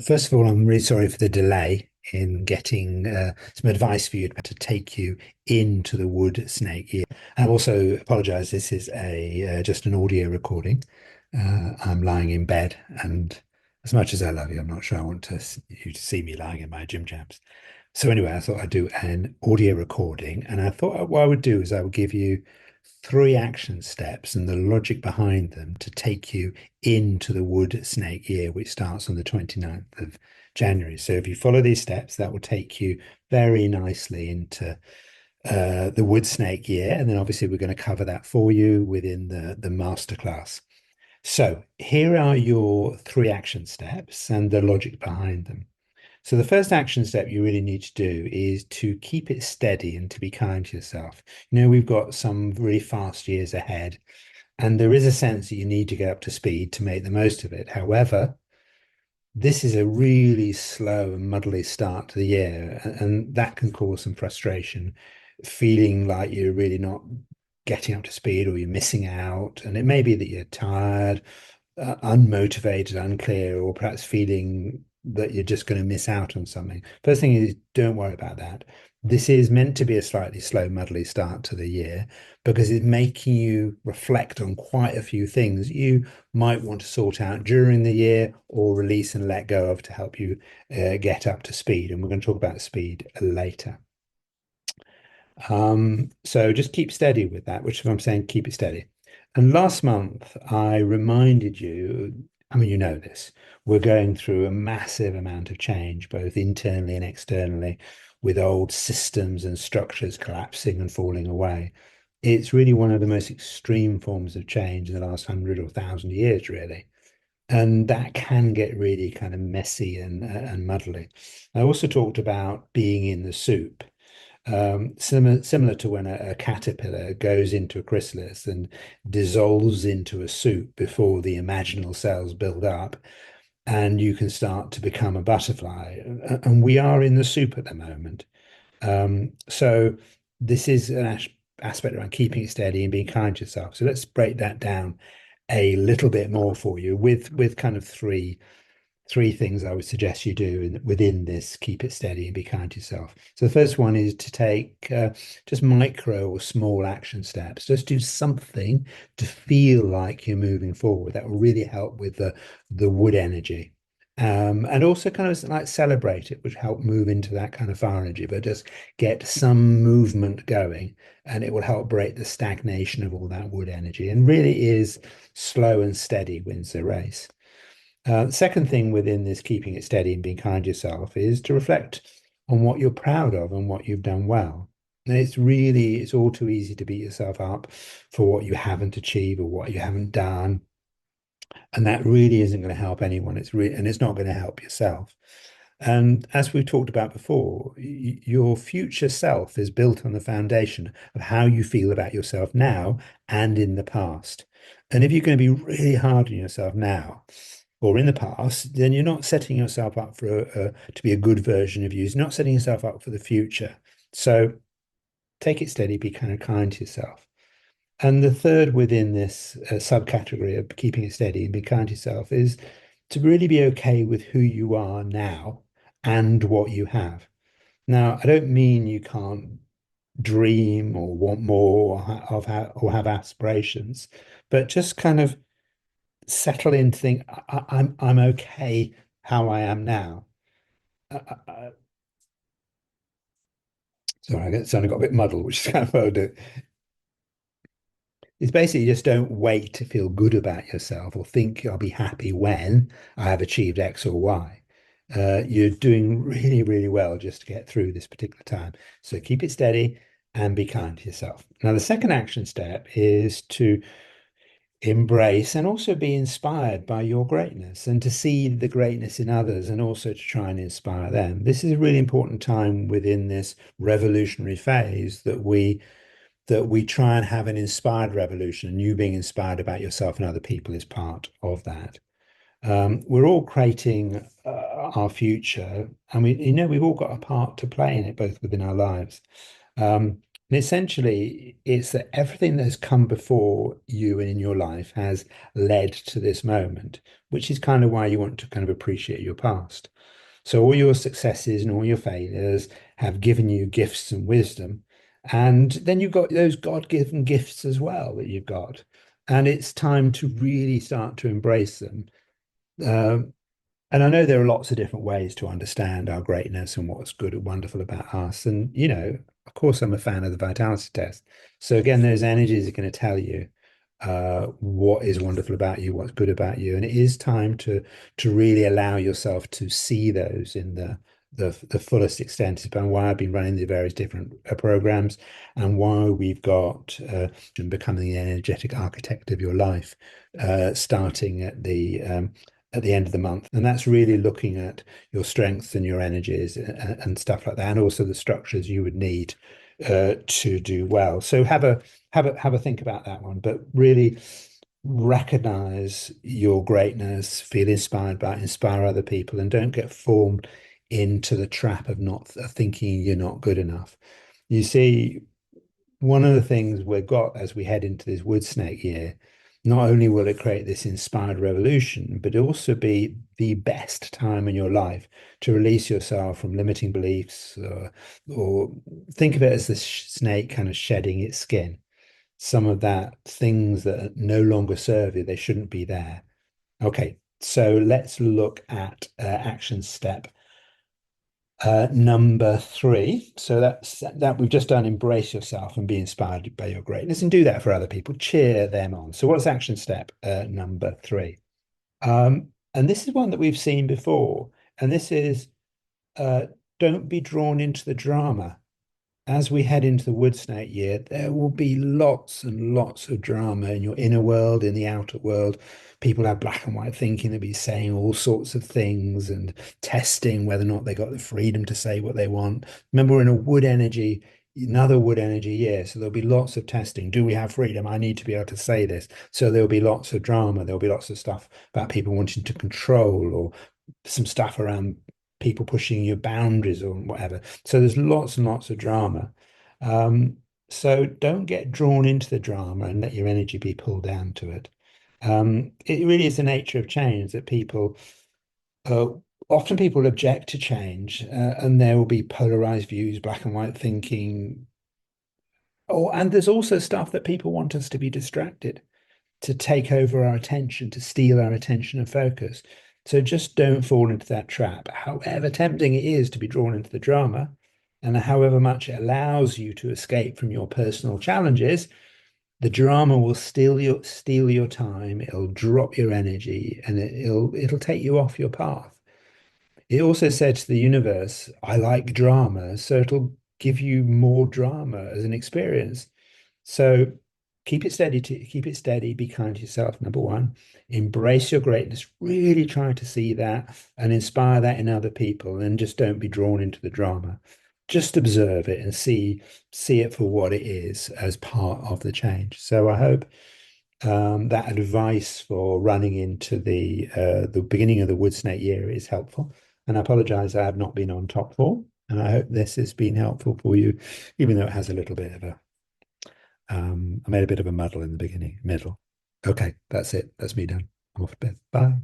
First of all, I'm really sorry for the delay in getting some advice for you to take you into the wood snake year. I also apologize. This is a just an audio recording. I'm lying in bed, and as much as I love you, I'm not sure I want you to see me lying in my gym jams. So anyway, I thought I'd do an audio recording, and I thought what I would do is I would give you three action steps and the logic behind them to take you into the wood snake year, which starts on the 29th of January. So if you follow these steps, that will take you very nicely into the wood snake year. And then obviously we're going to cover that for you within the masterclass. So here are your three action steps and the logic behind them. So the first action step you really need to do is to keep it steady and to be kind to yourself. We've got some really fast years ahead, and there is a sense that you need to get up to speed to make the most of it. However, this is a really slow and muddly start to the year, and that can cause some frustration, feeling like you're really not getting up to speed or you're missing out. And it may be that you're tired, unmotivated, unclear, or perhaps feeling that you're just going to miss out on something. First thing is, don't worry about that. This is meant to be a slightly slow, muddly start to the year because it's making you reflect on quite a few things you might want to sort out during the year or release and let go of to help you get up to speed. And we're going to talk about speed later. So just keep steady with that, which is what I'm saying, keep it steady. And last month, I reminded you, I mean, you know this, we're going through a massive amount of change, both internally and externally, with old systems and structures collapsing and falling away. It's really one of the most extreme forms of change in the last 100 or 1,000 years, really. And that can get really kind of messy and muddly. I also talked about being in the soup. Similar to when a caterpillar goes into a chrysalis and dissolves into a soup before the imaginal cells build up, and you can start to become a butterfly. And we are in the soup at the moment. So this is an aspect around keeping it steady and being kind to yourself. So let's break that down a little bit more for you with kind of three things I would suggest you do within this keep it steady and be kind to yourself. So the first one is to take just micro or small action steps. Just do something to feel like you're moving forward. That will really help with the wood energy. And also kind of like celebrate it, which help move into that kind of fire energy, but just get some movement going and it will help break the stagnation of all that wood energy and really is slow and steady wins the race. The second thing within this keeping it steady and being kind to yourself is to reflect on what you're proud of and what you've done well. And it's all too easy to beat yourself up for what you haven't achieved or what you haven't done. And that really isn't going to help anyone. And it's not going to help yourself. And as we've talked about before, your future self is built on the foundation of how you feel about yourself now and in the past. And if you're going to be really hard on yourself now, or in the past, then you're not setting yourself up for to be a good version of you. You're not setting yourself up for the future. So take it steady, be kind to yourself. And the third within this subcategory of keeping it steady and be kind to yourself is to really be okay with who you are now and what you have. Now, I don't mean you can't dream or want more or have aspirations, but just kind of settle in to think I'm okay how I am now. Uh, uh, uh, sorry, I suddenly got a bit muddled, which is kind of what I. It's basically just don't wait to feel good about yourself or think I'll be happy when I have achieved X or Y. You're doing really, really well just to get through this particular time. So keep it steady and be kind to yourself. Now, the second action step is to embrace and also be inspired by your greatness and to see the greatness in others and also to try and inspire them. This is a really important time within this revolutionary phase that we try and have an inspired revolution, and you being inspired about yourself and other people is part of that. We're all creating our future, and we've all got a part to play in it, both within our lives. And essentially, it's that everything that has come before you and in your life has led to this moment, which is kind of why you want to kind of appreciate your past. So all your successes and all your failures have given you gifts and wisdom. And then you've got those God-given gifts as well that you've got. And it's time to really start to embrace them. Um, and I know there are lots of different ways to understand our greatness and what's good and wonderful about us. And, of course, I'm a fan of the vitality test. So again, those energies are going to tell you what is wonderful about you, what's good about you. And it is time to really allow yourself to see those in the fullest extent. It's about why I've been running the various different programs and why we've got becoming the energetic architect of your life, starting at the end of the month. And that's really looking at your strengths and your energies and stuff like that, and also the structures you would need to do well. So have a think about that one, but really recognize your greatness, feel inspired by it, inspire other people, and don't get formed into the trap of not thinking you're not good enough. You see, one of the things we've got as we head into this wood snake year, not only will it create this inspired revolution, but also be the best time in your life to release yourself from limiting beliefs, or think of it as the snake kind of shedding its skin. Some of that things that no longer serve you, they shouldn't be there. Okay, so let's look at action step number 3. So that we've just done, embrace yourself and be inspired by your greatness, and do that for other people. Cheer them on. So what's action step number 3? And this is one that we've seen before, and this is uh, don't be drawn into the drama. As we head into the wood snake year, there will be lots and lots of drama in your inner world, in the outer world. People have black and white thinking. They'll be saying all sorts of things and testing whether or not they got the freedom to say what they want. Remember, we're in a wood energy, another wood energy year. So there'll be lots of testing. Do we have freedom? I need to be able to say this. So there'll be lots of drama. There'll be lots of stuff about people wanting to control, or some stuff around people pushing your boundaries or whatever. So there's lots and lots of drama. Um, so don't get drawn into the drama and let your energy be pulled down to it. It really is the nature of change that uh, often people object to change, and there will be polarized views, black and white thinking. Oh, and there's also stuff that people want us to be distracted, to take over our attention, to steal our attention and focus. So just don't fall into that trap, however tempting it is to be drawn into the drama, and however much it allows you to escape from your personal challenges. The drama will steal your time, it'll drop your energy, and it'll take you off your path. It also said to the universe, I like drama, so it'll give you more drama as an experience. So keep it steady, be kind to yourself, number one. Embrace your greatness, really try to see that and inspire that in other people, and just don't be drawn into the drama. Just observe it and see it for what it is as part of the change. So I hope that advice for running into the beginning of the wood snake year is helpful. And I apologize, I have not been on top form, and I hope this has been helpful for you, even though it has a little bit of a I made a bit of a muddle in the beginning, middle. Okay, that's it. That's me done. I'm off to bed. Bye.